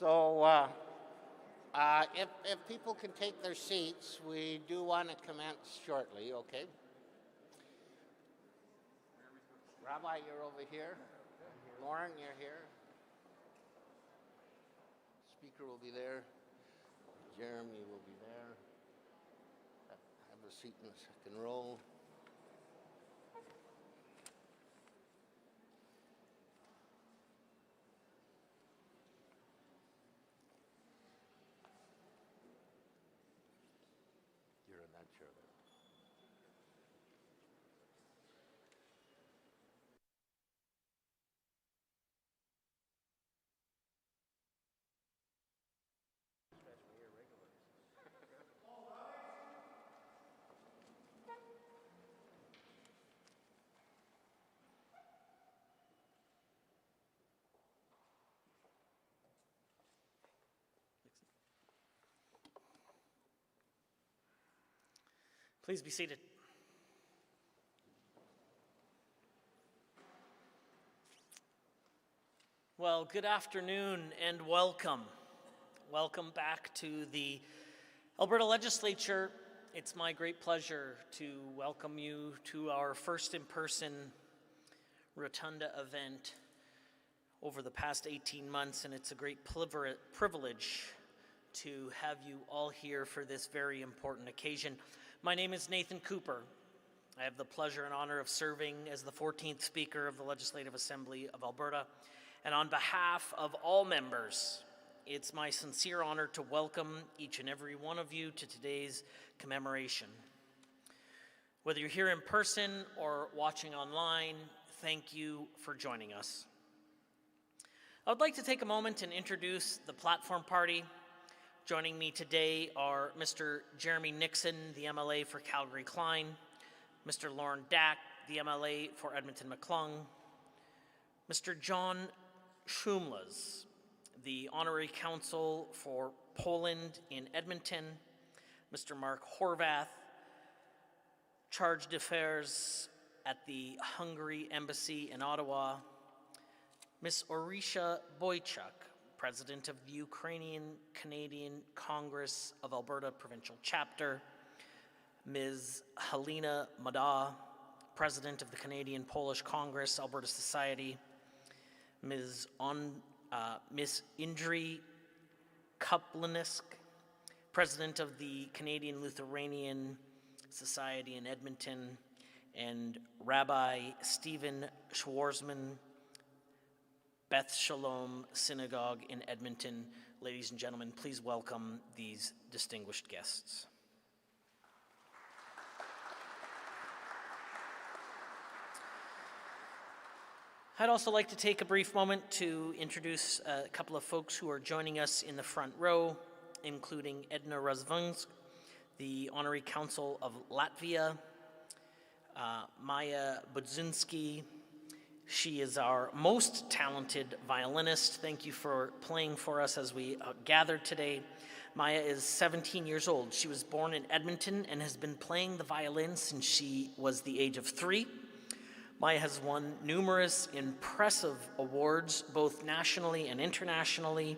So if people can take their seats, we do want to commence shortly, okay? Rabbi, you're over here. Lauren, you're here. Speaker will be there. Jeremy will be there. Have a seat in the second row. You're in that chair there. Please be seated. Well, good afternoon and welcome. Welcome back to the Alberta Legislature. It's my great pleasure to welcome you to our first in-person Rotunda event over the past 18 months, and it's a great privilege to have you all here for this very important occasion. My name is Nathan Cooper. I have the pleasure and honor of serving as the 14th Speaker of the Legislative Assembly of Alberta. And on behalf of all members, it's my sincere honor to welcome each and every one of you to today's commemoration. Whether you're here in person or watching online, thank you for joining us. I would like to take a moment and introduce the platform party. Joining me today are Mr. Jeremy Nixon, the MLA for Calgary-Klein, Mr. Lauren Dak, the MLA for Edmonton-McClung, Mr. John Shumas, the Honorary Consul for Poland in Edmonton, Mr. Mark Horvath, Charge d'Affaires at the Hungary Embassy in Ottawa, Ms. Orisha Boychuk, President of the Ukrainian-Canadian Congress of Alberta Provincial Chapter, Ms. Helena Madah, President of the Canadian-Polish Congress, Alberta Society, Ms. Inri President of the Canadian Lithuanian Society in Edmonton, and Rabbi Stephen Schwarzman, Beth Shalom Synagogue in Edmonton. Ladies and gentlemen, please welcome these distinguished guests. I'd also like to take a brief moment to introduce a couple of folks who are joining us in the front row, including Edna Razvansk, the Honorary Consul of Latvia, Maya Budzinski. She is our most talented violinist. Thank you for playing for us as we gathered today. Maya is 17 years old. She was born in Edmonton and has been playing the violin since she was the age of 3. Maya has won numerous impressive awards, both nationally and internationally,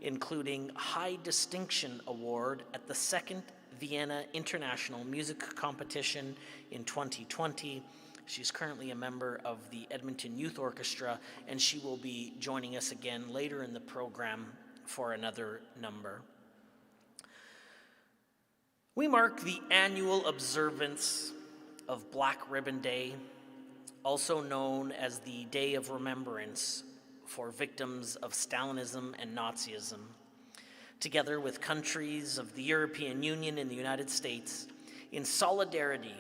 including High Distinction Award at the 2nd Vienna International Music Competition in 2020. She's currently a member of the Edmonton Youth Orchestra, and she will be joining us again later in the program for another number. We mark the annual observance of Black Ribbon Day, also known as the Day of Remembrance for victims of Stalinism and Nazism, together with countries of the European Union and the United States, in solidarity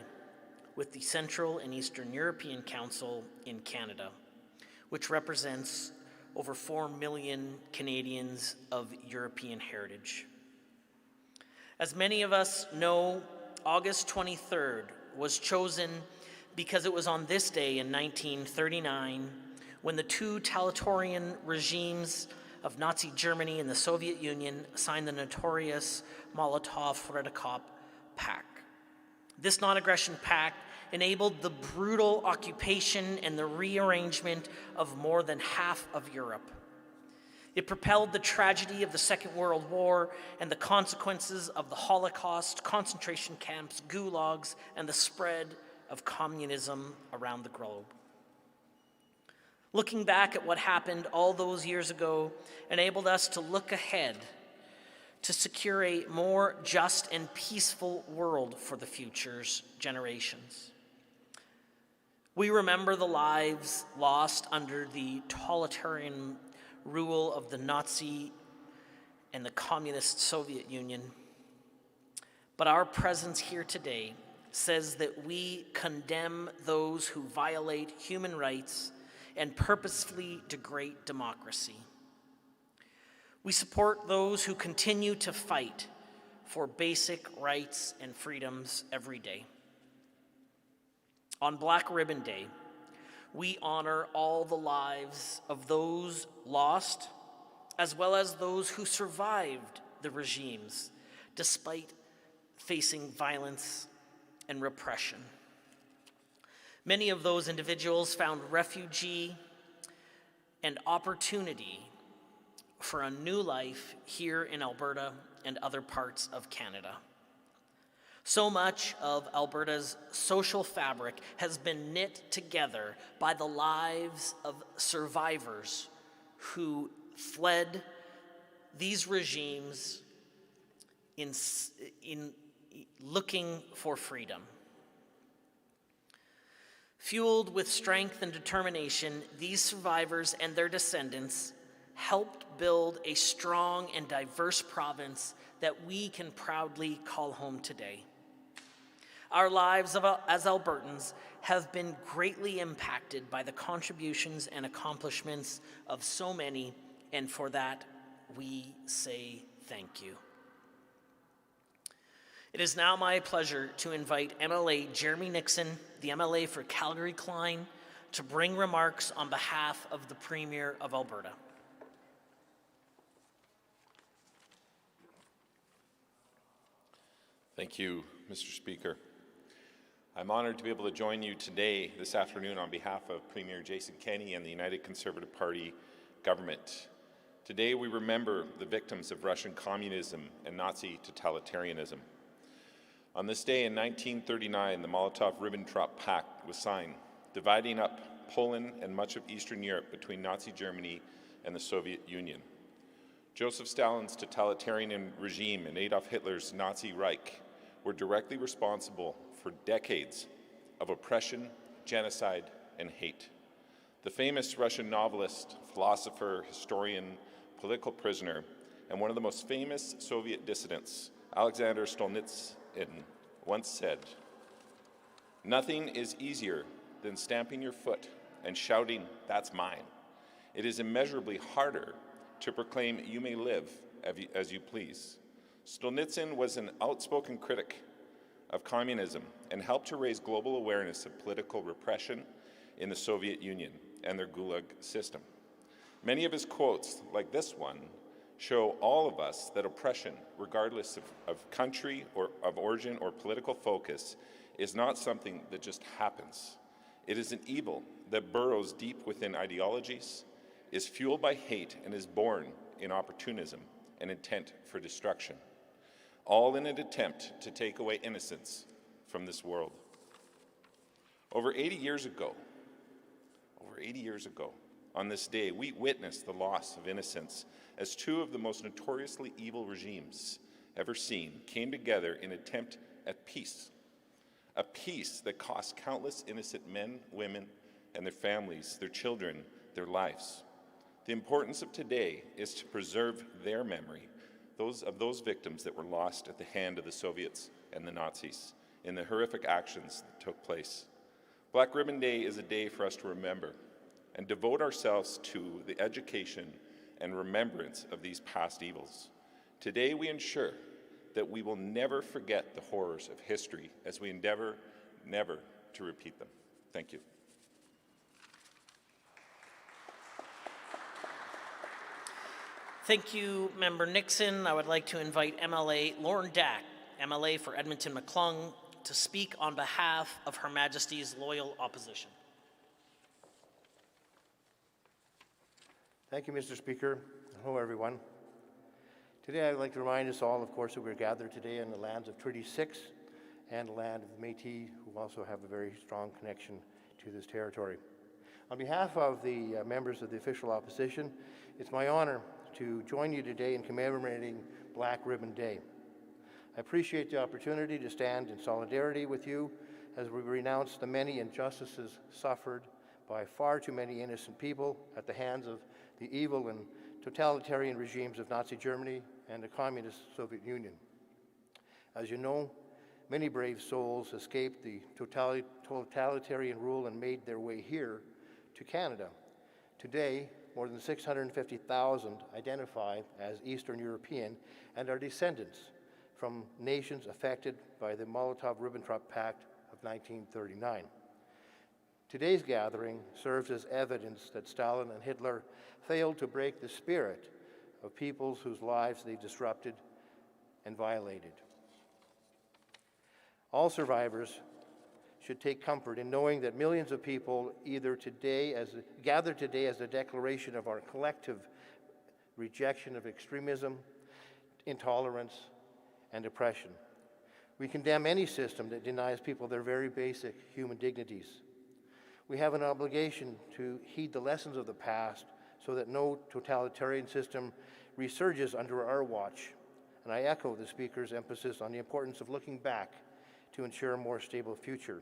with the Central and Eastern European Council in Canada, which represents over 4 million Canadians of European heritage. As many of us know, August 23rd was chosen because it was on this day in 1939 when the two totalitarian regimes of Nazi Germany and the Soviet Union signed the notorious Molotov-Ribbentrop Pact. This non-aggression pact enabled the brutal occupation and the rearrangement of more than half of Europe. It propelled the tragedy of the Second World War and the consequences of the Holocaust, concentration camps, gulags, and the spread of communism around the globe. Looking back at what happened all those years ago enabled us to look ahead to secure a more just and peaceful world for the future's generations. We remember the lives lost under the totalitarian rule of the Nazi and the communist Soviet Union. But our presence here today says that we condemn those who violate human rights and purposefully degrade democracy. We support those who continue to fight for basic rights and freedoms every day. On Black Ribbon Day, we honor all the lives of those lost, as well as those who survived the regimes, despite facing violence and repression. Many of those individuals found refuge and opportunity for a new life here in Alberta and other parts of Canada. So much of Alberta's social fabric has been knit together by the lives of survivors who fled these regimes in looking for freedom. Fueled with strength and determination, these survivors and their descendants helped build a strong and diverse province that we can proudly call home today. Our lives as Albertans have been greatly impacted by the contributions and accomplishments of so many, and for that, we say thank you. It is now my pleasure to invite MLA Jeremy Nixon, the MLA for Calgary-Klein, to bring remarks on behalf of the Premier of Alberta. Thank you, Mr. Speaker. I'm honored to be able to join you today, this afternoon, on behalf of Premier Jason Kenney and the United Conservative Party government. Today, we remember the victims of Russian communism and Nazi totalitarianism. On this day in 1939, the Molotov-Ribbentrop Pact was signed, dividing up Poland and much of Eastern Europe between Nazi Germany and the Soviet Union. Joseph Stalin's totalitarian regime and Adolf Hitler's Nazi Reich were directly responsible for decades of oppression, genocide, and hate. The famous Russian novelist, philosopher, historian, political prisoner, and one of the most famous Soviet dissidents, Alexander Solzhenitsyn, once said, "Nothing is easier than stamping your foot and shouting, 'That's mine.' It is immeasurably harder to proclaim, 'You may live as you please.'" Solzhenitsyn was an outspoken critic of communism and helped to raise global awareness of political repression in the Soviet Union and their Gulag system. Many of his quotes, like this one, show all of us that oppression, regardless of country or of origin or political focus, is not something that just happens. It is an evil that burrows deep within ideologies, is fueled by hate, and is born in opportunism and intent for destruction, all in an attempt to take away innocence from this world. Over 80 years ago, on this day, we witnessed the loss of innocence as two of the most notoriously evil regimes ever seen came together in an attempt at peace, a peace that cost countless innocent men, women, and their families, their children, their lives. The importance of today is to preserve their memory, those victims that were lost at the hand of the Soviets and the Nazis in the horrific actions that took place. Black Ribbon Day is a day for us to remember and devote ourselves to the education and remembrance of these past evils. Today we ensure that we will never forget the horrors of history as we endeavor never to repeat them. Thank you. Thank you, Member Nixon. I would like to invite MLA Lauren Dak, MLA for Edmonton-McClung, to speak on behalf of Her Majesty's loyal opposition. Thank you, Mr. Speaker. Hello, everyone. Today, I'd like to remind us all, of course, that we're gathered today in the lands of Treaty 6 and the land of the Métis, who also have a very strong connection to this territory. On behalf of the members of the official opposition, it's my honor to join you today in commemorating Black Ribbon Day. I appreciate the opportunity to stand in solidarity with you as we renounce the many injustices suffered by far too many innocent people at the hands of the evil and totalitarian regimes of Nazi Germany and the communist Soviet Union. As you know, many brave souls escaped the totalitarian rule and made their way here to Canada. Today, more than 650,000 identify as Eastern European and are descendants from nations affected by the Molotov-Ribbentrop Pact of 1939. Today's gathering serves as evidence that Stalin and Hitler failed to break the spirit of peoples whose lives they disrupted and violated. All survivors should take comfort in knowing that millions of people gathered today as a declaration of our collective rejection of extremism, intolerance, and oppression. We condemn any system that denies people their very basic human dignities. We have an obligation to heed the lessons of the past so that no totalitarian system resurges under our watch. And I echo the Speaker's emphasis on the importance of looking back to ensure a more stable future.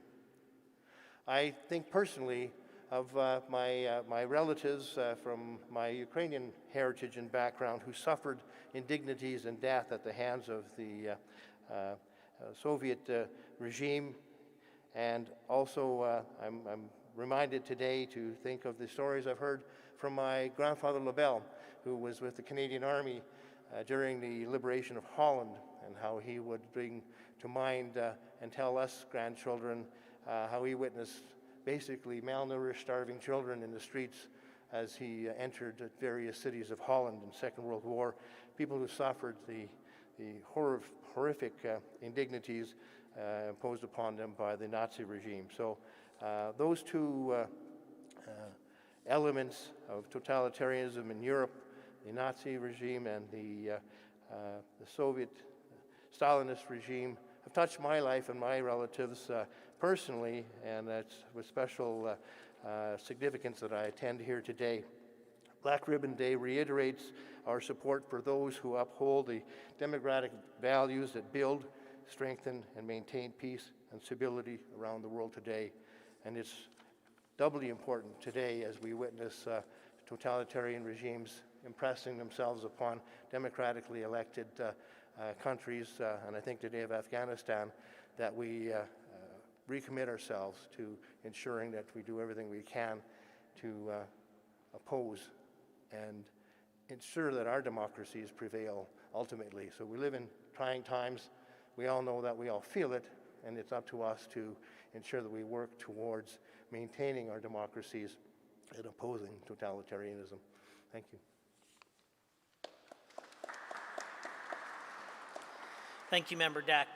I think personally of my relatives from my Ukrainian heritage and background who suffered indignities and death at the hands of the Soviet regime. And also I'm reminded today to think of the stories I've heard from my grandfather Lebel, who was with the Canadian Army during the liberation of Holland, and how he would bring to mind and tell us grandchildren how he witnessed basically malnourished, starving children in the streets as he entered various cities of Holland in the Second World War, people who suffered the horrific indignities imposed upon them by the Nazi regime. So those two elements of totalitarianism in Europe, the Nazi regime and the Soviet Stalinist regime, have touched my life and my relatives personally, and that's with special significance that I attend here today. Black Ribbon Day reiterates our support for those who uphold the democratic values that build, strengthen, and maintain peace and stability around the world today. And it's doubly important today as we witness totalitarian regimes impressing themselves upon democratically elected countries, and I think today of Afghanistan, that we recommit ourselves to ensuring that we do everything we can to oppose and ensure that our democracies prevail ultimately. So we live in trying times. We all know that, we all feel it, and it's up to us to ensure that we work towards maintaining our democracies and opposing totalitarianism. Thank you. Thank you, Member Dak.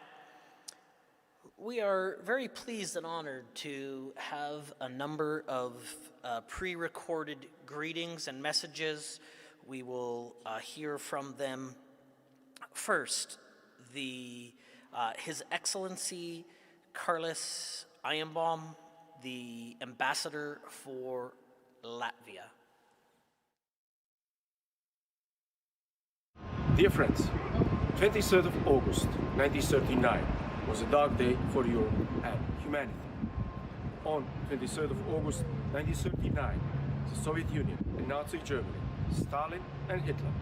We are very pleased and honored to have a number of pre-recorded greetings and messages. We will hear from them first. His Excellency Carlos Ironbaum, the Ambassador for Latvia. Dear friends, 23rd of August 1939 was a dark day for Europe and humanity. On 23rd of August 1939, the Soviet Union and Nazi Germany, Stalin and Hitler,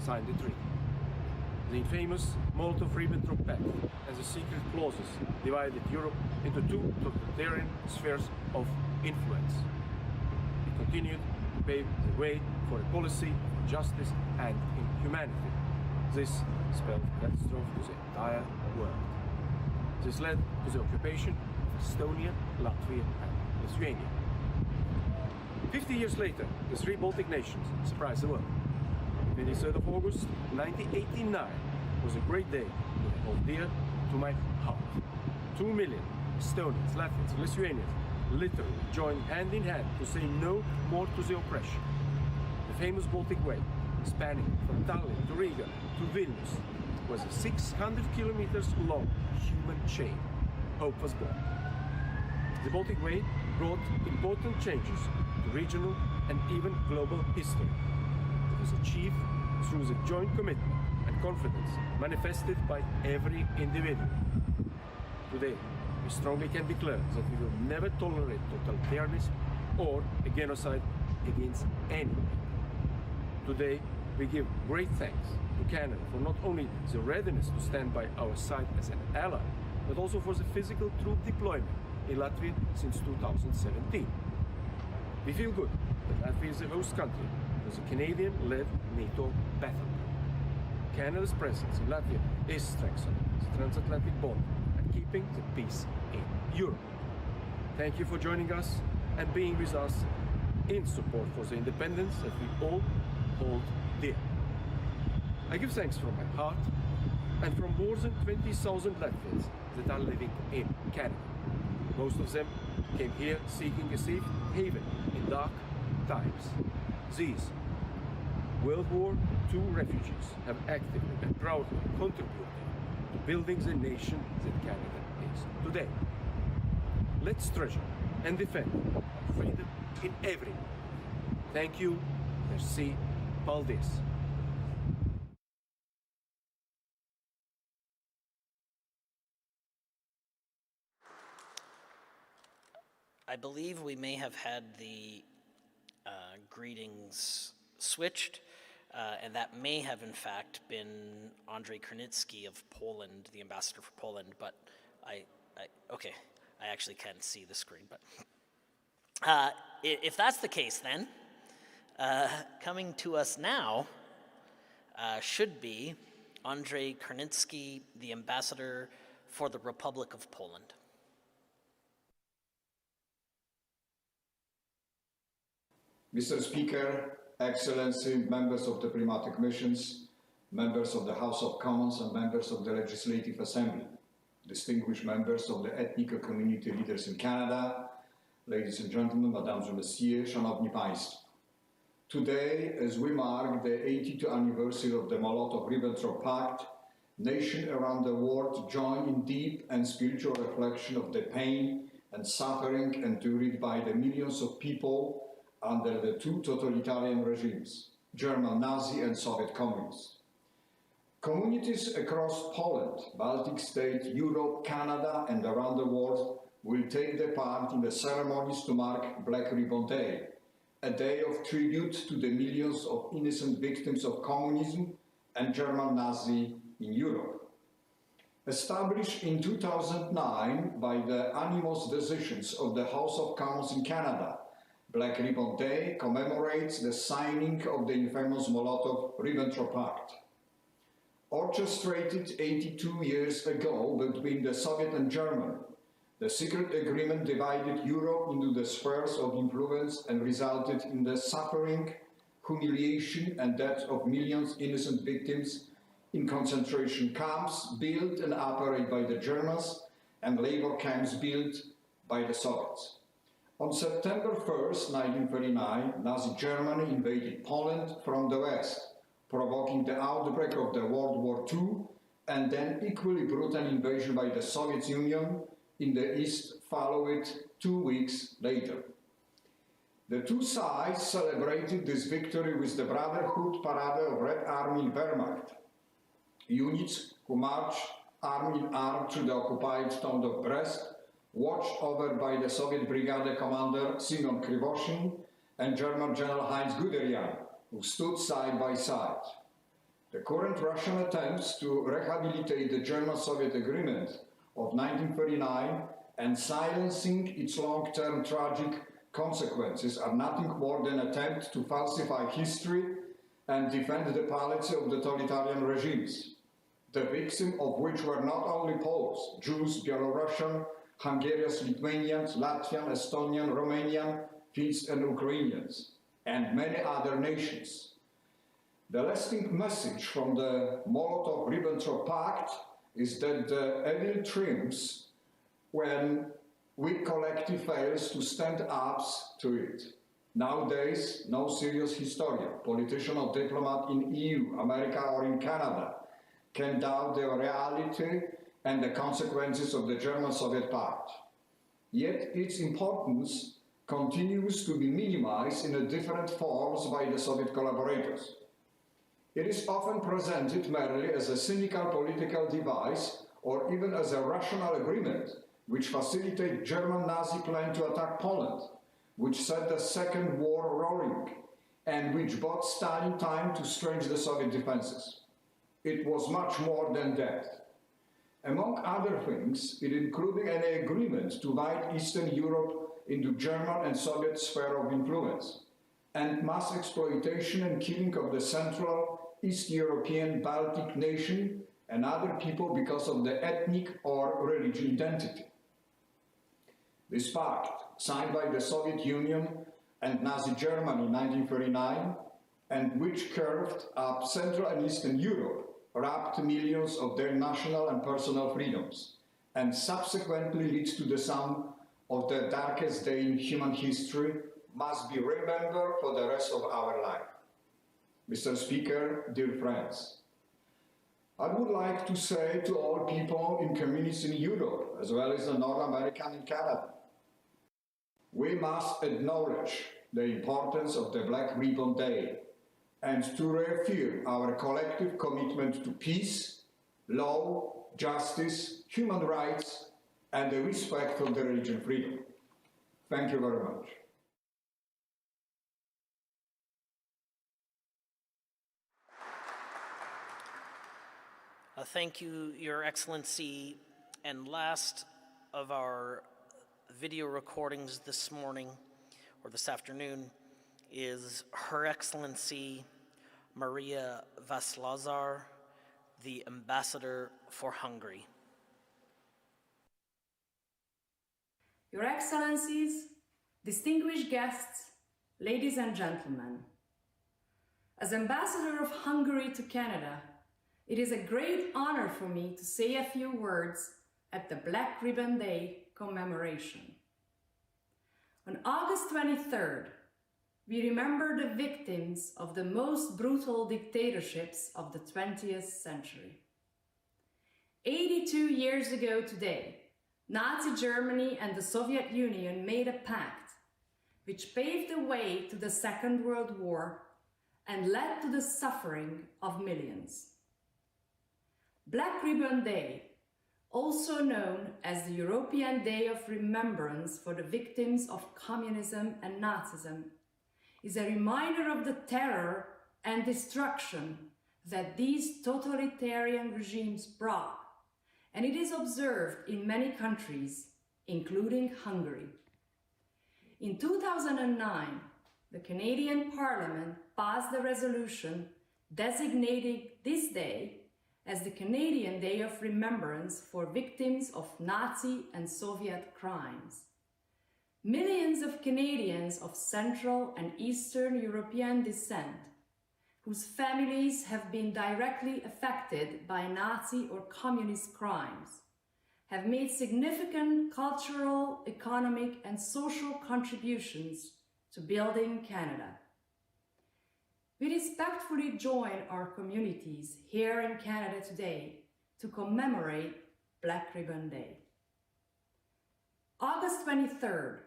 signed the treaty. The infamous Molotov-Ribbentrop Pact and the secret clauses divided Europe into two totalitarian spheres of influence. It continued to pave the way for a policy of justice and humanity. This spelled catastrophe to the entire world. This led to the occupation of Estonia, Latvia, and Lithuania. 50 years later, the three Baltic nations surprised the world. 23rd of August 1989 was a great day that I hold dear to my heart. 2 million Estonians, Latvians, and Lithuanians literally joined hand in hand to say no more to the oppression. The famous Baltic Way, spanning from Tallinn to Riga to Vilnius, was a 600 kilometers long human chain. Hope was born. The Baltic Way brought important changes to regional and even global history. It was achieved through the joint commitment and confidence manifested by every individual. Today, we strongly can declare that we will never tolerate totalitarianism or a genocide against any people. Today, we give great thanks to Canada for not only the readiness to stand by our side as an ally, but also for the physical troop deployment in Latvia since 2017. We feel good that Latvia is the host country for the Canadian-led NATO battle group. Canada's presence in Latvia is strengthening the transatlantic bond and keeping the peace in Europe. Thank you for joining us and being with us in support for the independence that we all hold dear. I give thanks from my heart and from more than 20,000 Latvians that are living in Canada. Most of them came here seeking a safe haven in dark times. These World War II refugees have actively and proudly contributed to building the nation that Canada is today. Let's treasure and defend our freedom in every way. Thank you. Merci. Paldies. I believe we may have had the greetings switched, and that may have in fact been Andrzej Klinski of Poland, the ambassador for Poland, but I actually can't see the screen, but if that's the case then, coming to us now should be Andrzej Klinski, the ambassador for the Republic of Poland. Mr. Speaker, Excellency, members of the diplomatic missions, members of the House of Commons and members of the Legislative Assembly, distinguished members of the ethnic community leaders in Canada, ladies and gentlemen, mesdames et messieurs, szanowni państwo. Today, as we mark the 82nd anniversary of the Molotov-Ribbentrop Pact, nations around the world join in deep and spiritual reflection of the pain and suffering endured by the millions of people under the two totalitarian regimes, German Nazi and Soviet Communist. Communities across Poland, Baltic states, Europe, Canada, and around the world will take their part in the ceremonies to mark Black Ribbon Day, a day of tribute to the millions of innocent victims of communism and German Nazi in Europe. Established in 2009 by the unanimous decisions of the House of Commons in Canada, Black Ribbon Day commemorates the signing of the infamous Molotov-Ribbentrop Pact. Orchestrated 82 years ago between the Soviet and Germany, the secret agreement divided Europe into the spheres of influence and resulted in the suffering, humiliation, and death of millions of innocent victims in concentration camps built and operated by the Germans and labor camps built by the Soviets. On September 1st, 1939, Nazi Germany invaded Poland from the west, provoking the outbreak of the World War II and then equally brutal invasion by the Soviet Union in the east followed 2 weeks later. The two sides celebrated this victory with the Brotherhood Parade of Red Army Wehrmacht, units who marched arm in arm through the occupied town of Brest, watched over by the Soviet Brigade commander Simeon Krivoshin and German General Heinz Guderian, who stood side by side. The current Russian attempts to rehabilitate the German-Soviet agreement of 1939 and silencing its long-term tragic consequences are nothing more than attempts to falsify history and defend the policy of the totalitarian regimes, the victims of which were not only Poles, Jews, Belarusian, Hungarians, Lithuanians, Latvian, Estonian, Romanian, Finns and Ukrainians, and many other nations. The lasting message from the Molotov-Ribbentrop Pact is that the evil triumphs when we collective fails to stand up to it. Nowadays, no serious historian, politician or diplomat in EU, America or in Canada can doubt the reality and the consequences of the German-Soviet Pact. Yet its importance continues to be minimized in different forms by the Soviet collaborators. It is often presented merely as a cynical political device or even as a rational agreement which facilitated German Nazi plan to attack Poland, which set the Second War roaring, and which bought Stalin time to stretch the Soviet defenses. It was much more than that. Among other things, it included an agreement to divide Eastern Europe into German and Soviet sphere of influence, and mass exploitation and killing of the Central East European Baltic nation and other people because of their ethnic or religious identity. This pact, signed by the Soviet Union and Nazi Germany in 1939, and which carved up Central and Eastern Europe, robbed millions of their national and personal freedoms, and subsequently leads to the some of the darkest day in human history, must be remembered for the rest of our life. Mr. Speaker, dear friends, I would like to say to all people in communities in Europe, as well as the North American and Canada, we must acknowledge the importance of the Black Ribbon Day and to reaffirm our collective commitment to peace, law, justice, human rights, and the respect for the religious freedom. Thank you very much. Thank you, Your Excellency. And last of our video recordings this morning, or this afternoon, is Her Excellency Maria Vaslazar, the Ambassador for Hungary. Your Excellencies, distinguished guests, ladies and gentlemen, as Ambassador of Hungary to Canada, it is a great honor for me to say a few words at the Black Ribbon Day commemoration. On August 23rd, we remember the victims of the most brutal dictatorships of the 20th century. 82 years ago today, Nazi Germany and the Soviet Union made a pact which paved the way to the Second World War and led to the suffering of millions. Black Ribbon Day, also known as the European Day of Remembrance for the victims of communism and Nazism, is a reminder of the terror and destruction that these totalitarian regimes brought, and it is observed in many countries, including Hungary. In 2009, the Canadian Parliament passed a resolution designating this day as the Canadian Day of Remembrance for victims of Nazi and Soviet crimes. Millions of Canadians of Central and Eastern European descent, whose families have been directly affected by Nazi or communist crimes, have made significant cultural, economic, and social contributions to building Canada. We respectfully join our communities here in Canada today to commemorate Black Ribbon Day. August 23rd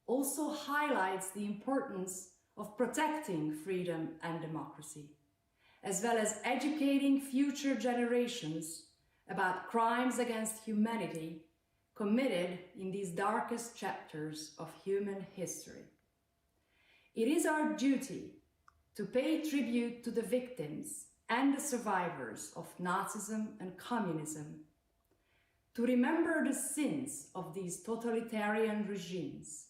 also highlights the importance of protecting freedom and democracy, as well as educating future generations about crimes against humanity committed in these darkest chapters of human history. It is our duty to pay tribute to the victims and the survivors of Nazism and communism, to remember the sins of these totalitarian regimes,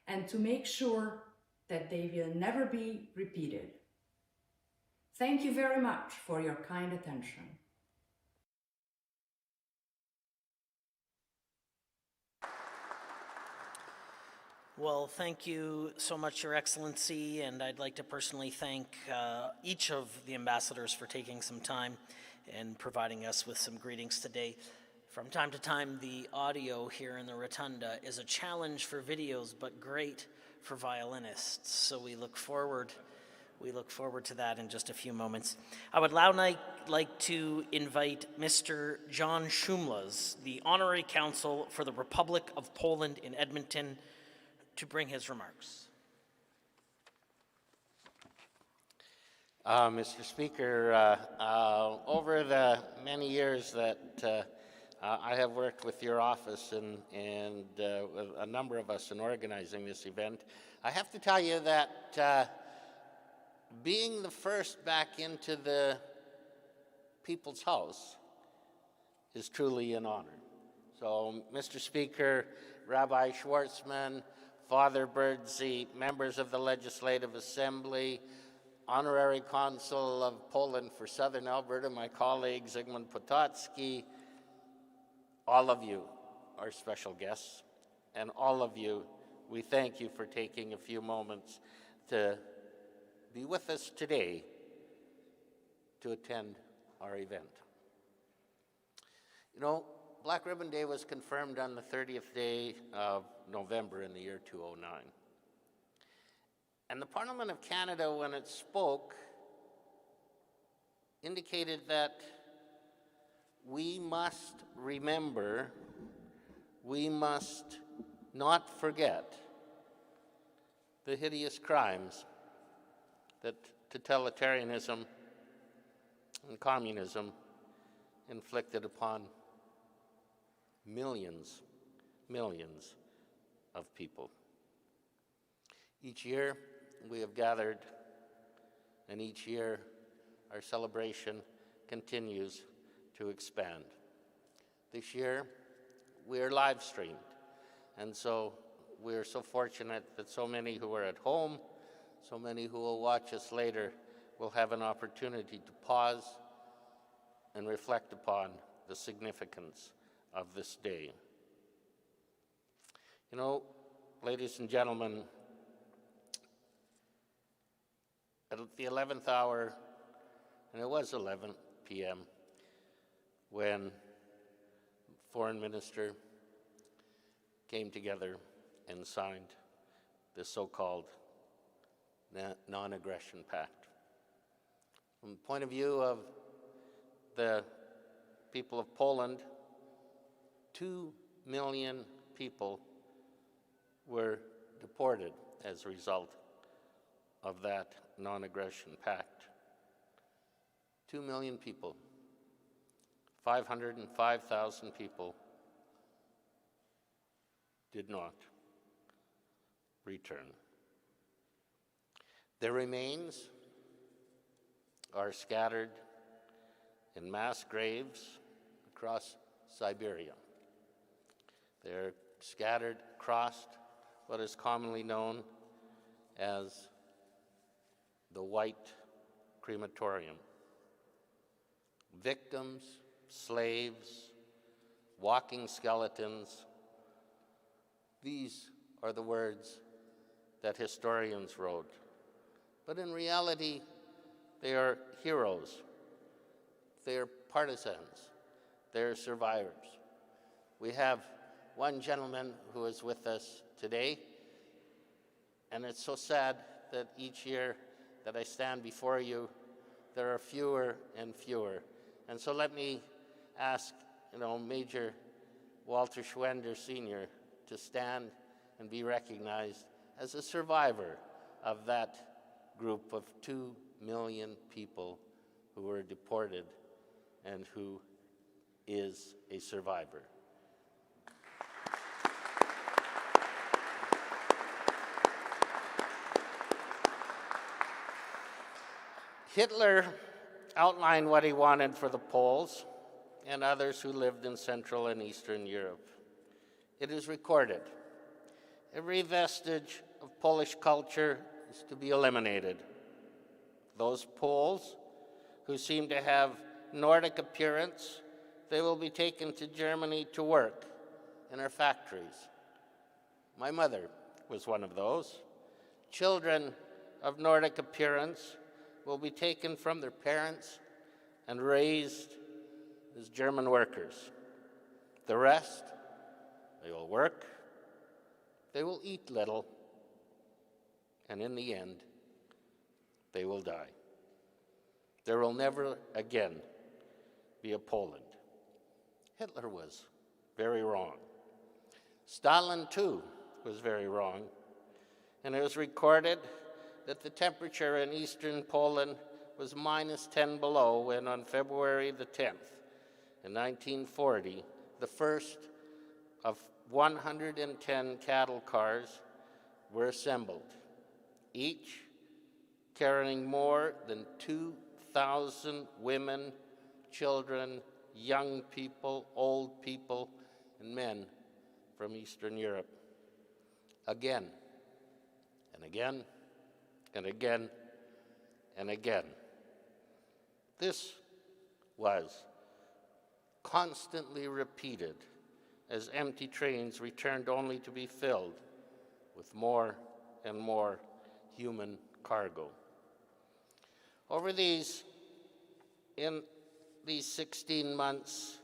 and to make sure that they will never be repeated. Thank you very much for your kind attention. Well, thank you so much, Your Excellency, and I'd like to personally thank each of the ambassadors for taking some time and providing us with some greetings today. From time to time, the audio here in the rotunda is a challenge for videos, but great for violinists. So we look forward to that in just a few moments. I would now like to invite Mr. John Shumas, the Honorary Consul for the Republic of Poland in Edmonton, to bring his remarks. Mr. Speaker, over the many years that I have worked with your office and with a number of us in organizing this event, I have to tell you that being the first back into the People's House is truly an honor. So, Mr. Speaker, Rabbi Schwartzman, Father Birdsey, members of the Legislative Assembly, Honorary Consul of Poland for Southern Alberta, my colleague Zygmunt Potocki, all of you are special guests, and all of you, we thank you for taking a few moments to be with us today to attend our event. You know, Black Ribbon Day was confirmed on the 30th day of November in the year 2009. And the Parliament of Canada, when it spoke, indicated that we must remember, we must not forget the hideous crimes that totalitarianism and communism inflicted upon millions of people. Each year we have gathered, and each year our celebration continues to expand. This year we are live streamed, and so we are so fortunate that so many who are at home, so many who will watch us later, will have an opportunity to pause and reflect upon the significance of this day. You know, ladies and gentlemen, at the 11th hour, and it was 11 p.m., when the Foreign Minister came together and signed the so-called non-aggression pact. From the point of view of the people of Poland, 2 million people were deported as a result of that non-aggression pact. 2 million people, 505,000 people did not return. Their remains are scattered in mass graves across Siberia. They're scattered across what is commonly known as the White Crematorium. Victims, slaves, walking skeletons, these are the words that historians wrote. But in reality, they are heroes, they are partisans, they are survivors. We have one gentleman who is with us today, and it's so sad that each year that I stand before you, there are fewer and fewer. And so let me ask, Major Walter Schwender Sr. to stand and be recognized as a survivor of that group of 2 million people who were deported and who is a survivor. Hitler outlined what he wanted for the Poles and others who lived in Central and Eastern Europe. It is recorded. Every vestige of Polish culture is to be eliminated. Those Poles who seem to have Nordic appearance, they will be taken to Germany to work in our factories. My mother was one of those. Children of Nordic appearance will be taken from their parents and raised as German workers. The rest, they will work, they will eat little, and in the end, they will die. There will never again be a Poland. Hitler was very wrong. Stalin, too, was very wrong. And it was recorded that the temperature in eastern Poland was -10 below when on February the 10th, in 1940, the first of 110 cattle cars were assembled, each carrying more than 2,000 women, children, young people, old people, and men from Eastern Europe. Again, and again, and again, and again. This was constantly repeated as empty trains returned only to be filled with more and more human cargo. In these 16 months,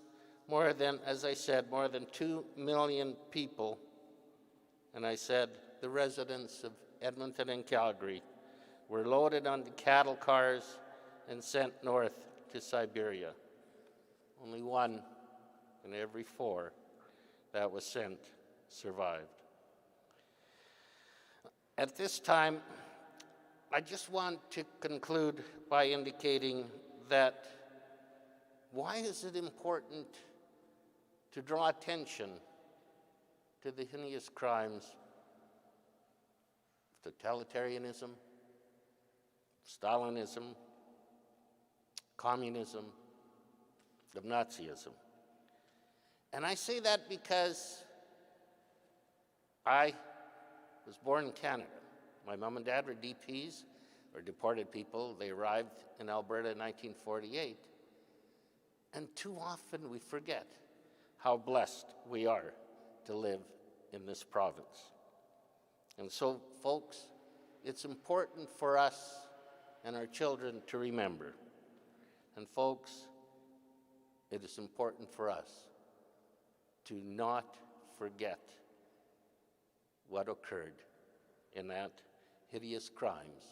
more than 2 million people, and I said the residents of Edmonton and Calgary, were loaded onto cattle cars and sent north to Siberia. Only 1 in every 4 that was sent survived. At this time, I just want to conclude by indicating that why is it important to draw attention to the heinous crimes of totalitarianism, Stalinism, communism, of Nazism? And I say that because I was born in Canada. My mom and dad were DPs, or deported people. They arrived in Alberta in 1948. And too often we forget how blessed we are to live in this province. And so, folks, it's important for us and our children to remember. And folks, it is important for us to not forget what occurred in that hideous crimes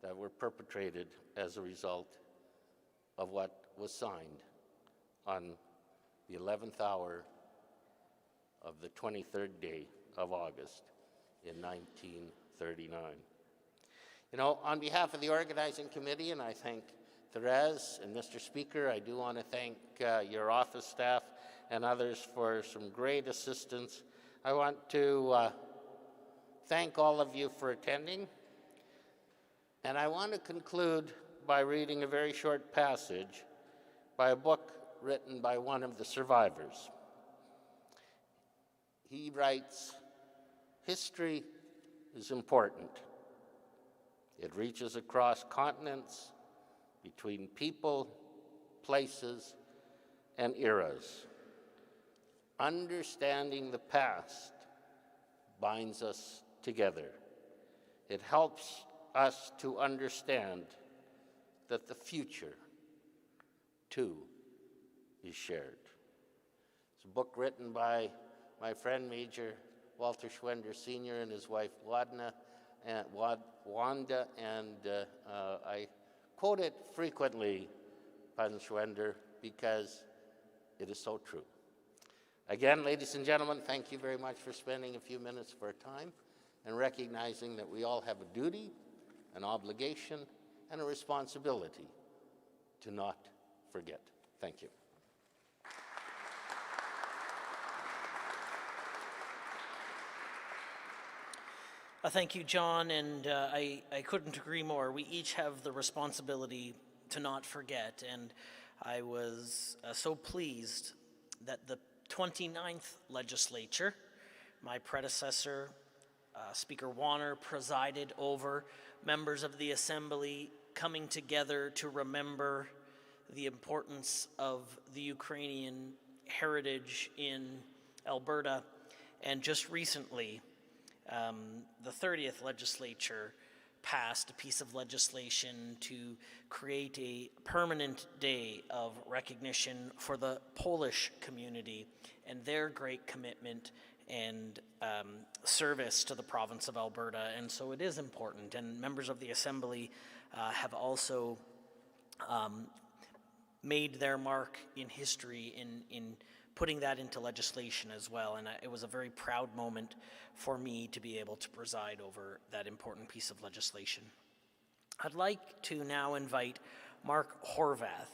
that were perpetrated as a result of what was signed on the 11th hour of the 23rd day of August in 1939. You know, on behalf of the organizing committee, and I thank Therese and Mr. Speaker, I do want to thank your office staff and others for some great assistance. I want to thank all of you for attending, and I want to conclude by reading a very short passage by a book written by one of the survivors. He writes, "History is important. It reaches across continents, between people, places, and eras. Understanding the past binds us together. It helps us to understand that the future, too, is shared." It's a book written by my friend Major Walter Schwender Sr. and his wife Wanda, and I quote it frequently, Pan Schwender, because it is so true. Again, ladies and gentlemen, thank you very much for spending a few minutes of our time and recognizing that we all have a duty, an obligation, and a responsibility to not forget. Thank you. Thank you, John, and I couldn't agree more. We each have the responsibility to not forget, and I was so pleased that the 29th legislature, my predecessor, Speaker Warner, presided over members of the Assembly coming together to remember the importance of the Ukrainian heritage in Alberta, and just recently, the 30th legislature passed a piece of legislation to create a permanent day of recognition for the Polish community and their great commitment service to the province of Alberta, and so it is important. And members of the Assembly have also made their mark in history in putting that into legislation as well. And it was a very proud moment for me to be able to preside over that important piece of legislation. I'd like to now invite Mark Horvath,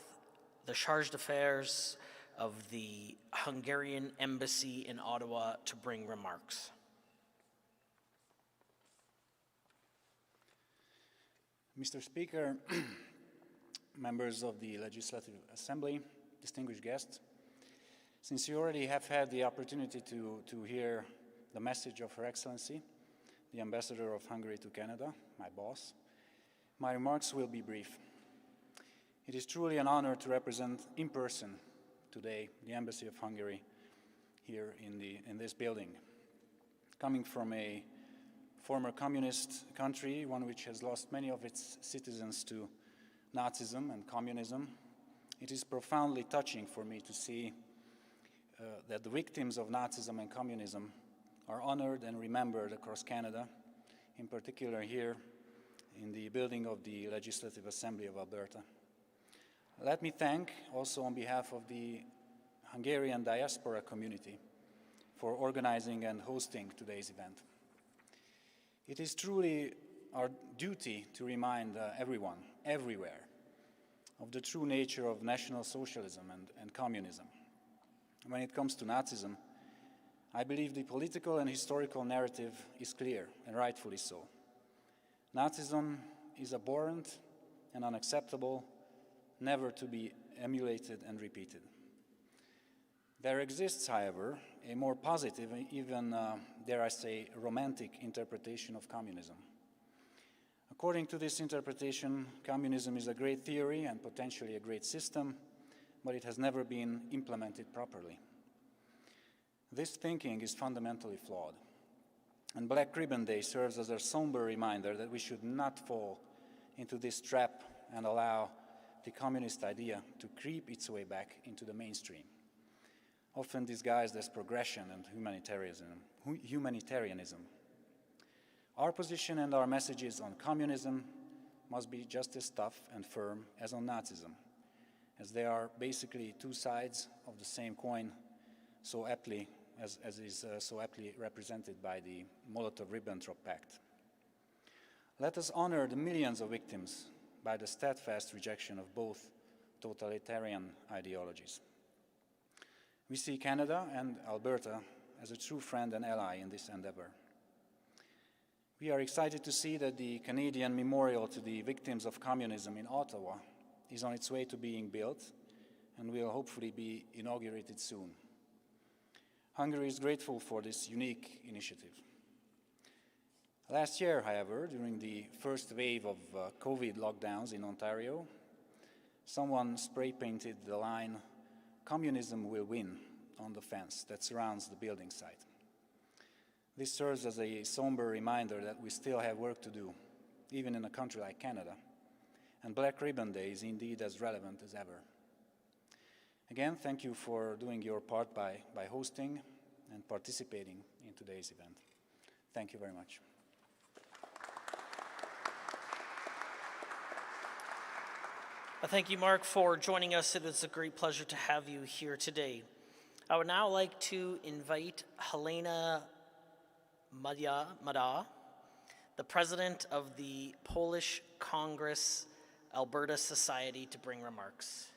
the Charge d'Affaires of the Hungarian Embassy in Ottawa, to bring remarks. Mr. Speaker, members of the Legislative Assembly, distinguished guests, since you already have had the opportunity to hear the message of Her Excellency, the Ambassador of Hungary to Canada, my boss, my remarks will be brief. It is truly an honor to represent in person today the Embassy of Hungary here in this building. Coming from a former communist country, one which has lost many of its citizens to Nazism and communism, it is profoundly touching for me to see that the victims of Nazism and communism are honored and remembered across Canada, in particular here in the building of the Legislative Assembly of Alberta. Let me thank also on behalf of the Hungarian diaspora community for organizing and hosting today's event. It is truly our duty to remind everyone, everywhere, of the true nature of National Socialism and communism. When it comes to Nazism, I believe the political and historical narrative is clear, and rightfully so. Nazism is abhorrent and unacceptable, never to be emulated and repeated. There exists, however, a more positive, even, dare I say, romantic interpretation of communism. According to this interpretation, communism is a great theory and potentially a great system, but it has never been implemented properly. This thinking is fundamentally flawed, and Black Ribbon Day serves as a somber reminder that we should not fall into this trap and allow the communist idea to creep its way back into the mainstream, often disguised as progression and humanitarianism. Our position and our messages on communism must be just as tough and firm as on Nazism, as they are basically two sides of the same coin, so aptly so aptly represented by the Molotov-Ribbentrop Pact. Let us honor the millions of victims by the steadfast rejection of both totalitarian ideologies. We see Canada and Alberta as a true friend and ally in this endeavor. We are excited to see that the Canadian Memorial to the Victims of Communism in Ottawa is on its way to being built and will hopefully be inaugurated soon. Hungary is grateful for this unique initiative. Last year, however, during the first wave of COVID lockdowns in Ontario, someone spray-painted the line, "Communism will win," on the fence that surrounds the building site. This serves as a somber reminder that we still have work to do, even in a country like Canada, and Black Ribbon Day is indeed as relevant as ever. Again, thank you for doing your part by hosting and participating in today's event. Thank you very much. Thank you, Mark, for joining us. It is a great pleasure to have you here today. I would now like to invite Helena Madah, the president of the Polish Congress Alberta Society, to bring remarks.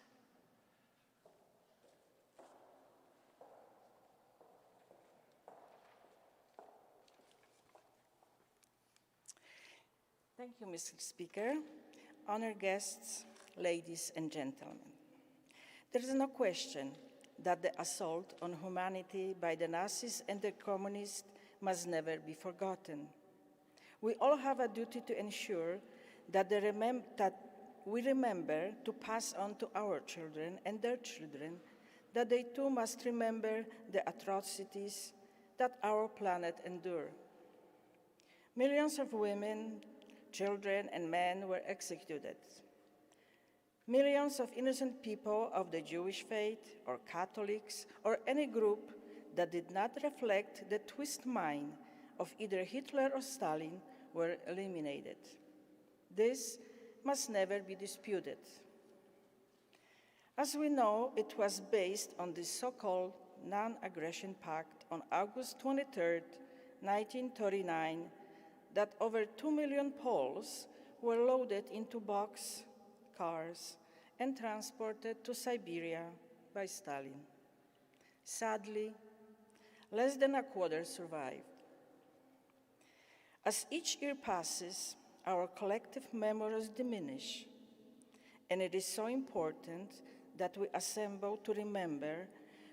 Thank you, Mr. Speaker. Honored guests, ladies and gentlemen. There is no question that the assault on humanity by the Nazis and the communists must never be forgotten. We all have a duty to ensure that we remember to pass on to our children and their children that they too must remember the atrocities that our planet endured. Millions of women, children, and men were executed. Millions of innocent people of the Jewish faith, or Catholics, or any group that did not reflect the twist mind of either Hitler or Stalin were eliminated. This must never be disputed. As we know, it was based on the so-called Non-Aggression Pact on August 23, 1939, that over 2 million Poles were loaded into box cars and transported to Siberia by Stalin. Sadly, less than a quarter survived. As each year passes, our collective memories diminish, and it is so important that we assemble to remember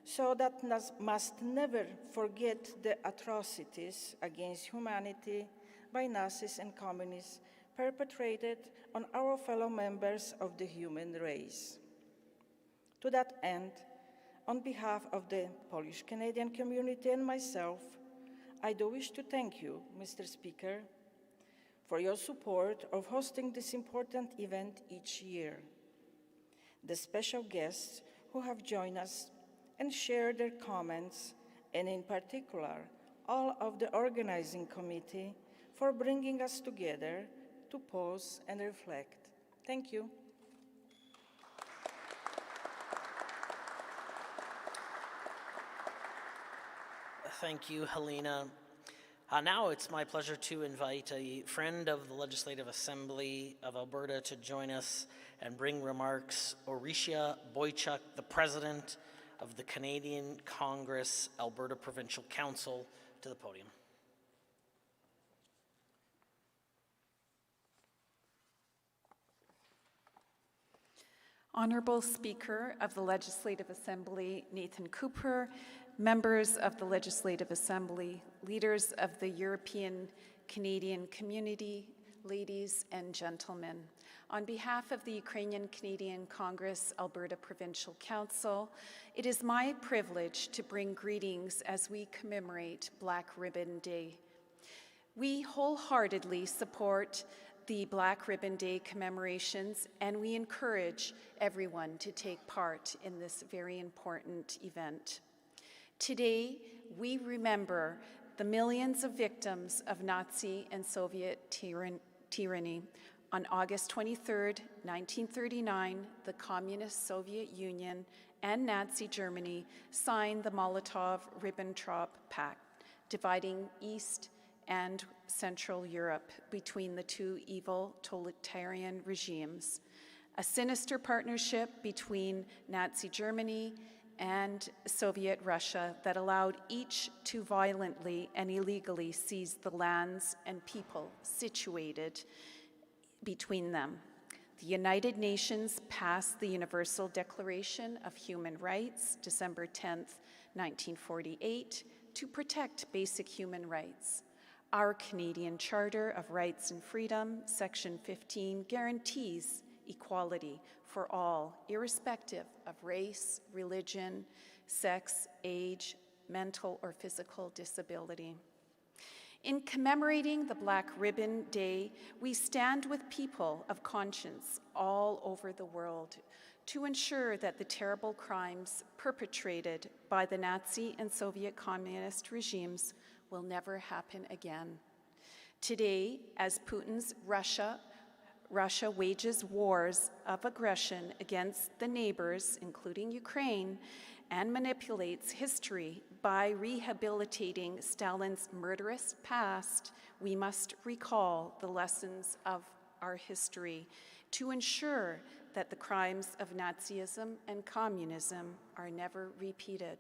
so that must never forget the atrocities against humanity by Nazis and communists perpetrated on our fellow members of the human race. To that end, on behalf of the Polish-Canadian community and myself, I do wish to thank you, Mr. Speaker, for your support of hosting this important event each year. The special guests who have joined us and shared their comments, and in particular, all of the organizing committee for bringing us together to pause and reflect. Thank you. Thank you, Helena. Now it's my pleasure to invite a friend of the Legislative Assembly of Alberta to join us and bring remarks, Orisha Boychuk, the President of the Canadian Congress Alberta Provincial Council, to the podium. Honorable Speaker of the Legislative Assembly, Nathan Cooper, members of the Legislative Assembly, leaders of the European Canadian community, ladies and gentlemen. On behalf of the Ukrainian Canadian Congress Alberta Provincial Council, it is my privilege to bring greetings as we commemorate Black Ribbon Day. We wholeheartedly support the Black Ribbon Day commemorations, and we encourage everyone to take part in this very important event. Today, we remember the millions of victims of Nazi and Soviet tyranny. On August 23, 1939, the Communist Soviet Union and Nazi Germany signed the Molotov-Ribbentrop Pact, dividing East and Central Europe between the two evil totalitarian regimes. A sinister partnership between Nazi Germany and Soviet Russia that allowed each to violently and illegally seize the lands and people situated between them. The United Nations passed the Universal Declaration of Human Rights, December 10, 1948, to protect basic human rights. Our Canadian Charter of Rights and Freedom, Section 15, guarantees equality for all, irrespective of race, religion, sex, age, mental or physical disability. In commemorating the Black Ribbon Day, we stand with people of conscience all over the world to ensure that the terrible crimes perpetrated by the Nazi and Soviet communist regimes will never happen again. Today, as Putin's Russia wages wars of aggression against the neighbors, including Ukraine, and manipulates history by rehabilitating Stalin's murderous past, we must recall the lessons of our history to ensure that the crimes of Nazism and communism are never repeated.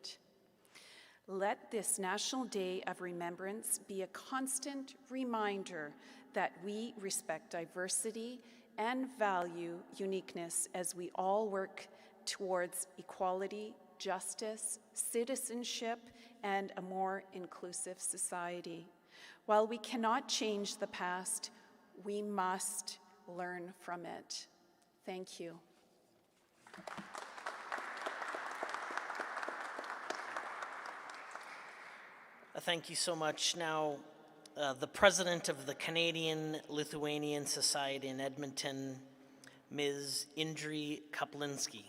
Let this National Day of Remembrance be a constant reminder that we respect diversity and value uniqueness as we all work towards equality, justice, citizenship, and a more inclusive society. While we cannot change the past, we must learn from it. Thank you. Thank you so much. Now, the President of the Canadian-Lithuanian Society in Edmonton, Ms. Inri Klinski.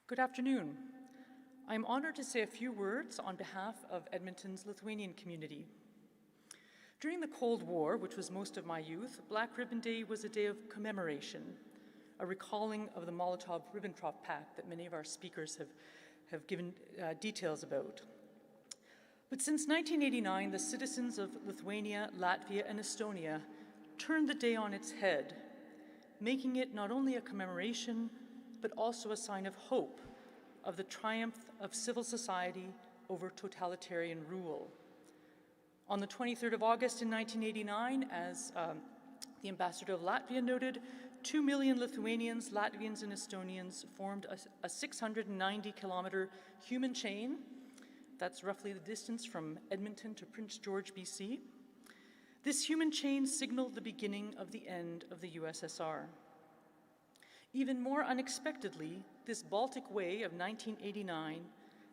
Good afternoon. I'm honored to say a few words on behalf of Edmonton's Lithuanian community. During the Cold War, which was most of my youth, Black Ribbon Day was a day of commemoration, a recalling of the Molotov-Ribbentrop Pact that many of our speakers have given details about. But since 1989, the citizens of Lithuania, Latvia, and Estonia turned the day on its head, making it not only a commemoration, but also a sign of hope of the triumph of civil society over totalitarian rule. On the 23rd of August in 1989, as the ambassador of Latvia noted, 2 million Lithuanians, Latvians, and Estonians formed a 690-kilometer human chain. That's roughly the distance from Edmonton to Prince George, BC. This human chain signaled the beginning of the end of the USSR. Even more unexpectedly, this Baltic Way of 1989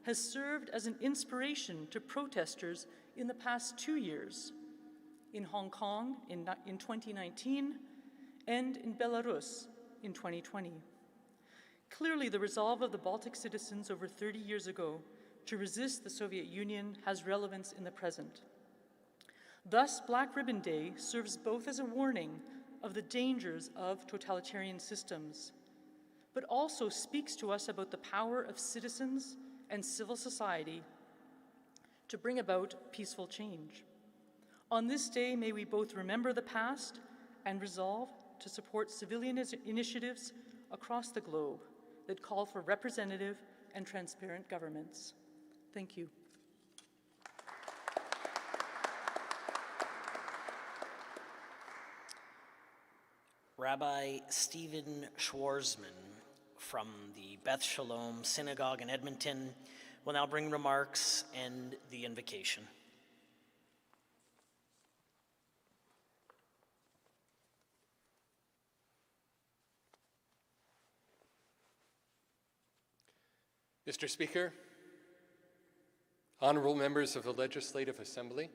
has served as an inspiration to protesters in the past 2 years, in Hong Kong in 2019 and in Belarus in 2020. Clearly, the resolve of the Baltic citizens over 30 years ago to resist the Soviet Union has relevance in the present. Thus, Black Ribbon Day serves both as a warning of the dangers of totalitarian systems, but also speaks to us about the power of citizens and civil society to bring about peaceful change. On this day, may we both remember the past and resolve to support civilian initiatives across the globe that call for representative and transparent governments. Thank you. Rabbi Stephen Schwarzman from the Beth Shalom Synagogue in Edmonton will now bring remarks and the invocation. Mr. Speaker, honorable members of the Legislative Assembly,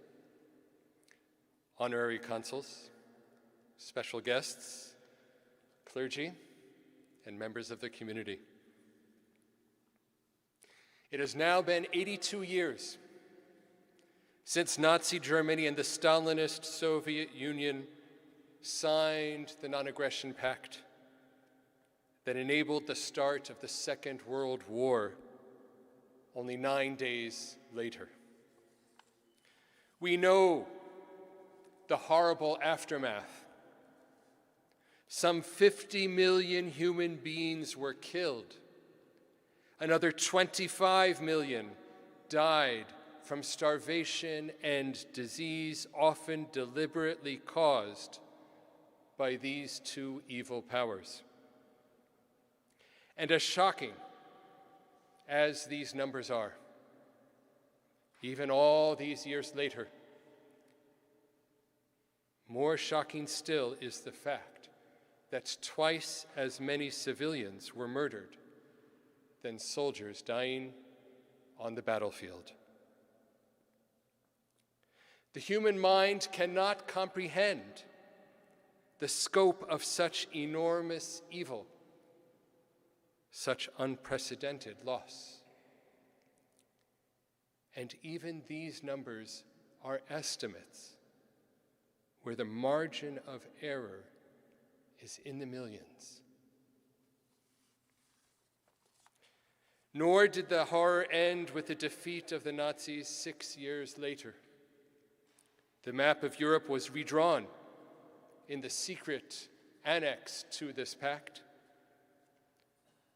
honorary consuls, special guests, clergy, and members of the community. It has now been 82 years since Nazi Germany and the Stalinist Soviet Union signed the Non-Aggression Pact that enabled the start of the Second World War only 9 days later. We know the horrible aftermath. Some 50 million human beings were killed. Another 25 million died from starvation and disease, often deliberately caused by these two evil powers. And as shocking as these numbers are, even all these years later, more shocking still is the fact that twice as many civilians were murdered than soldiers dying on the battlefield. The human mind cannot comprehend the scope of such enormous evil, such unprecedented loss. And even these numbers are estimates where the margin of error is in the millions. Nor did the horror end with the defeat of the Nazis 6 years later. The map of Europe was redrawn in the secret annex to this pact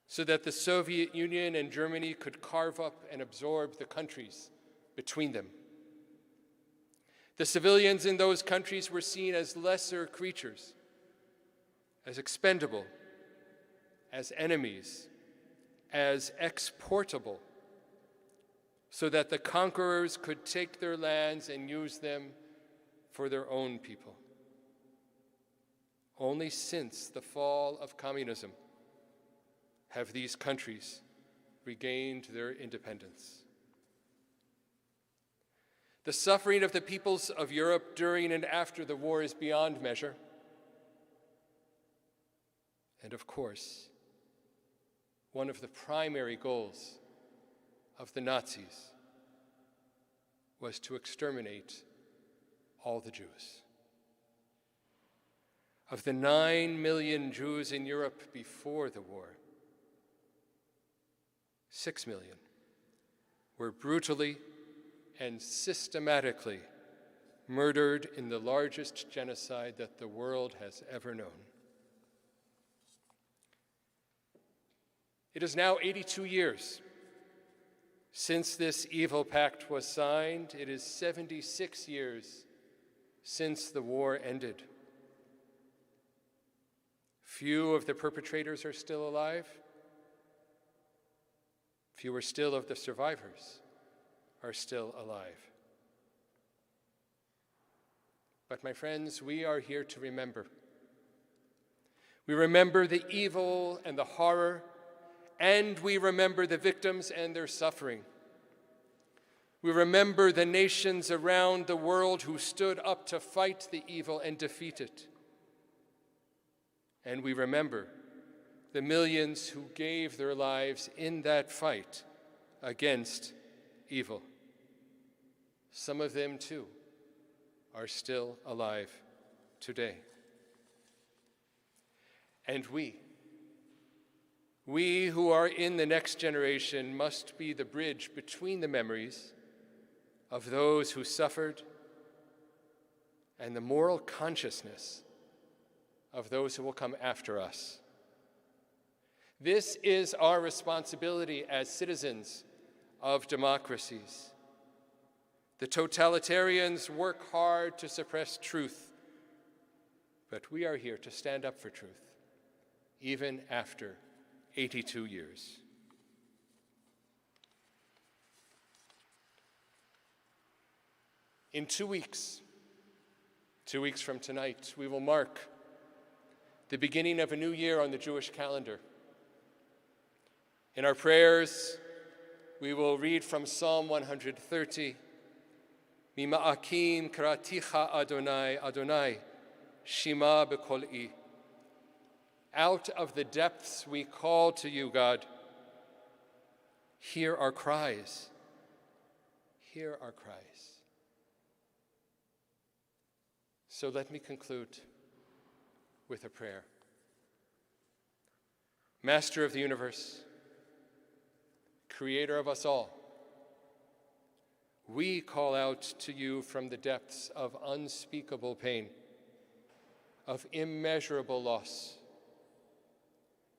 so that the Soviet Union and Germany could carve up and absorb the countries between them. The civilians in those countries were seen as lesser creatures, as expendable, as enemies, as exportable, so that the conquerors could take their lands and use them for their own people. Only since the fall of communism have these countries regained their independence. The suffering of the peoples of Europe during and after the war is beyond measure. And of course, one of the primary goals of the Nazis was to exterminate all the Jews. Of the 9 million Jews in Europe before the war, 6 million were brutally and systematically murdered in the largest genocide that the world has ever known. It is now 82 years since this evil pact was signed. It is 76 years since the war ended. Few of the perpetrators are still alive. Fewer still of the survivors are still alive. But my friends, we are here to remember. We remember the evil and the horror, and we remember the victims and their suffering. We remember the nations around the world who stood up to fight the evil and defeat it. And we remember the millions who gave their lives in that fight against evil. Some of them, too, are still alive today. And we who are in the next generation must be the bridge between the memories of those who suffered and the moral consciousness of those who will come after us. This is our responsibility as citizens of democracies. The totalitarians work hard to suppress truth, but we are here to stand up for truth, even after 82 years. In 2 weeks from tonight, we will mark the beginning of a new year on the Jewish calendar. In our prayers, we will read from Psalm 130, Mima'akim kraticha Adonai, Adonai, Shema b'kol'i. Out of the depths we call to you, God. Hear our cries. Hear our cries. So let me conclude with a prayer. Master of the universe, creator of us all, we call out to you from the depths of unspeakable pain, of immeasurable loss.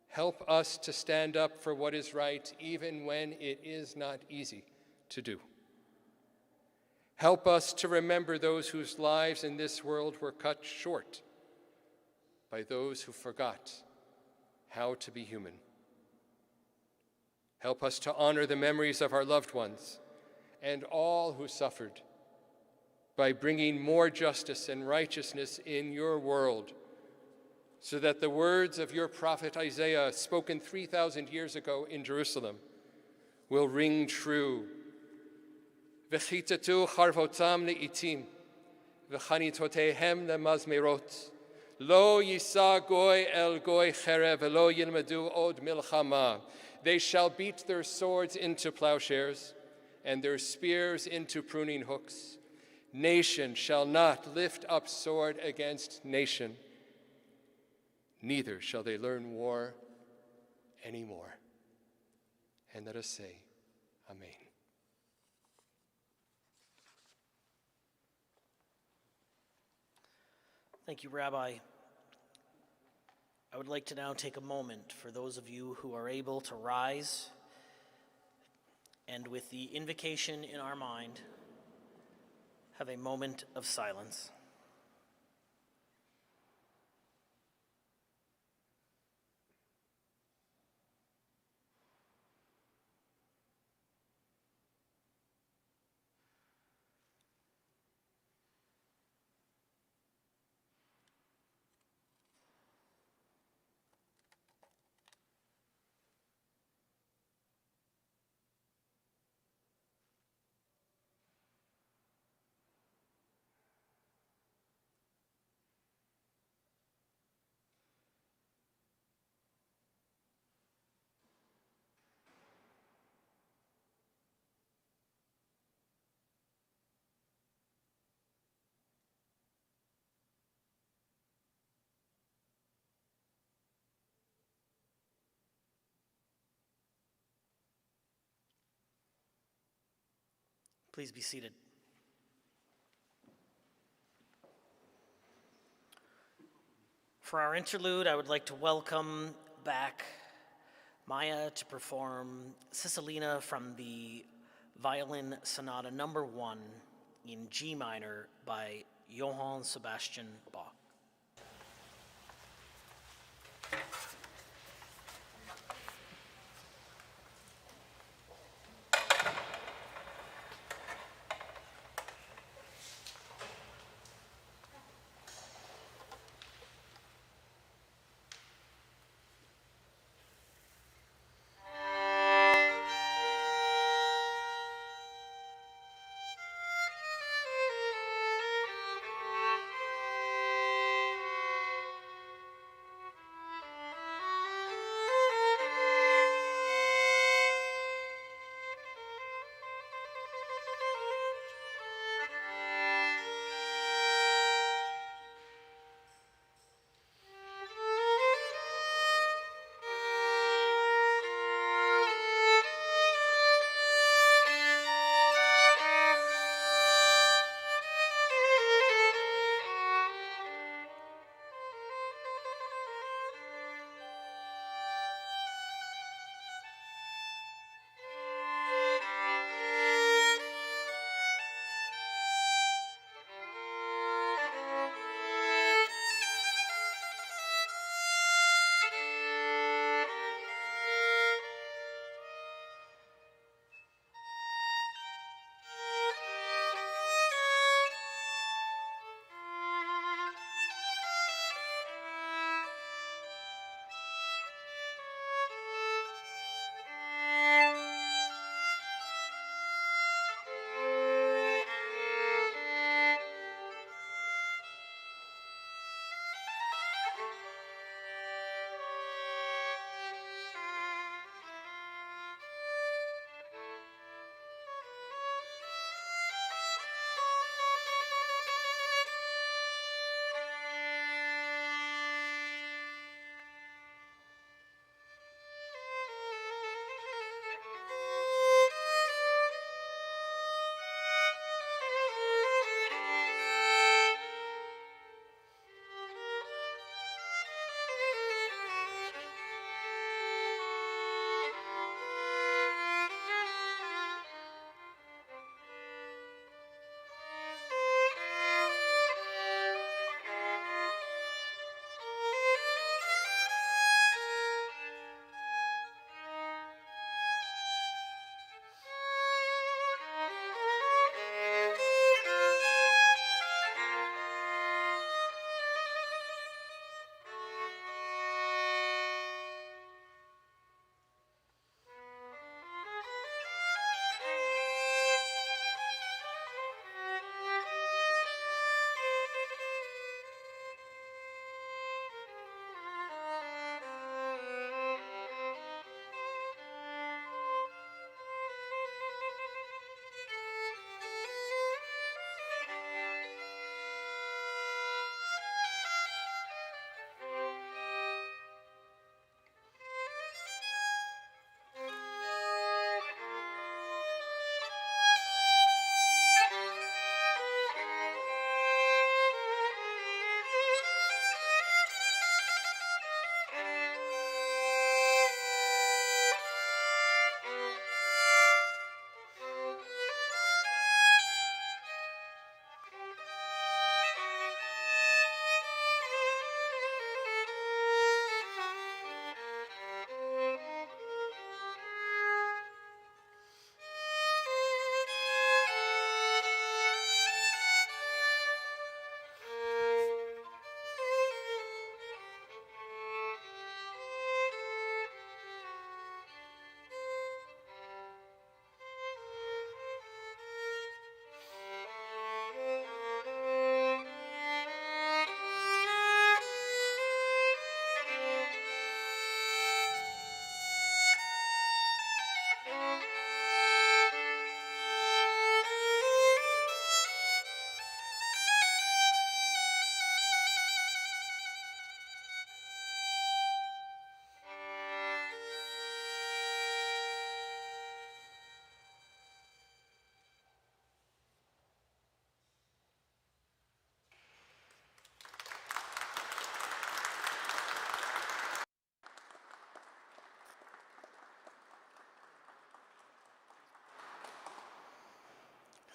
Help us to stand up for what is right, even when it is not easy to do. Help us to remember those whose lives in this world were cut short by those who forgot how to be human. Help us to honor the memories of our loved ones and all who suffered by bringing more justice and righteousness in your world, so that the words of your prophet Isaiah, spoken 3,000 years ago in Jerusalem, will ring true. V'chitatu charvotam le'itim, v'chanitotehem lemazmerot. Lo yisa goy el goy cherev, v'lo yilmedu od milchama. They shall beat their swords into plowshares and their spears into pruning hooks. Nation shall not lift up sword against nation, neither shall they learn war anymore. And let us say, Amen. Thank you, Rabbi. I would like to now take a moment for those of you who are able to rise and, with the invocation in our mind, have a moment of silence. Please be seated. For our interlude, I would like to welcome back Maya to perform Cicilline from the Violin Sonata No. 1 in G minor by Johann Sebastian Bach.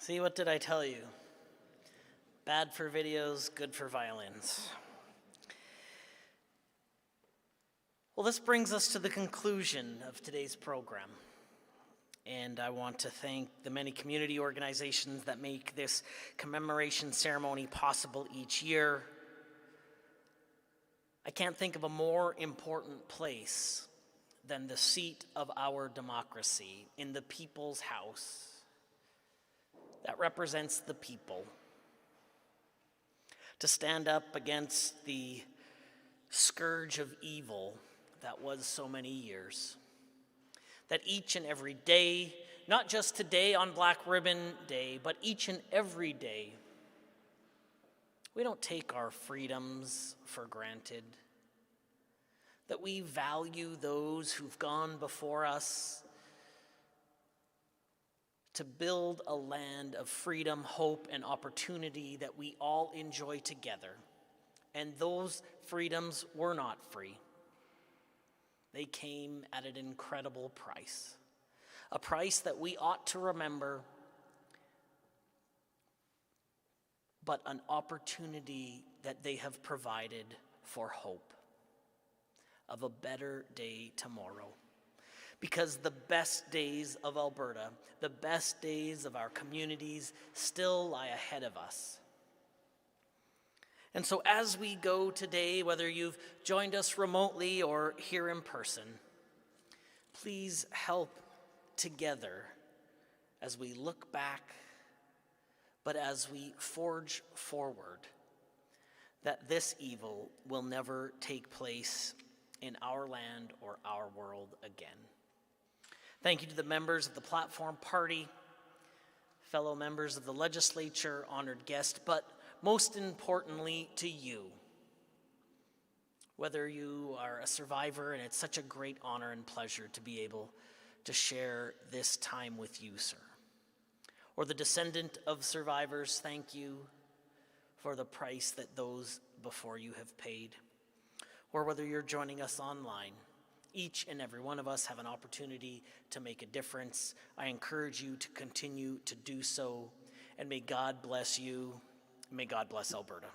See, what did I tell you? Bad for videos, good for violins. Well, this brings us to the conclusion of today's program. And I want to thank the many community organizations that make this commemoration ceremony possible each year. I can't think of a more important place than the seat of our democracy, in the people's house that represents the people, to stand up against the scourge of evil that was so many years. That each and every day, not just today on Black Ribbon Day, but each and every day, we don't take our freedoms for granted. That we value those who've gone before us to build a land of freedom, hope, and opportunity that we all enjoy together. And those freedoms were not free. They came at an incredible price, a price that we ought to remember, but an opportunity that they have provided for hope of a better day tomorrow. Because the best days of Alberta, the best days of our communities still lie ahead of us. And so as we go today, whether you've joined us remotely or here in person, please help together as we look back, but as we forge forward, that this evil will never take place in our land or our world again. Thank you to the members of the Platform Party, fellow members of the legislature, honored guests, but most importantly to you, whether you are a survivor, and it's such a great honor and pleasure to be able to share this time with you, sir, or the descendant of survivors, thank you for the price that those before you have paid, or whether you're joining us online. Each and every one of us have an opportunity to make a difference. I encourage you to continue to do so, and may God bless you. May God bless Alberta.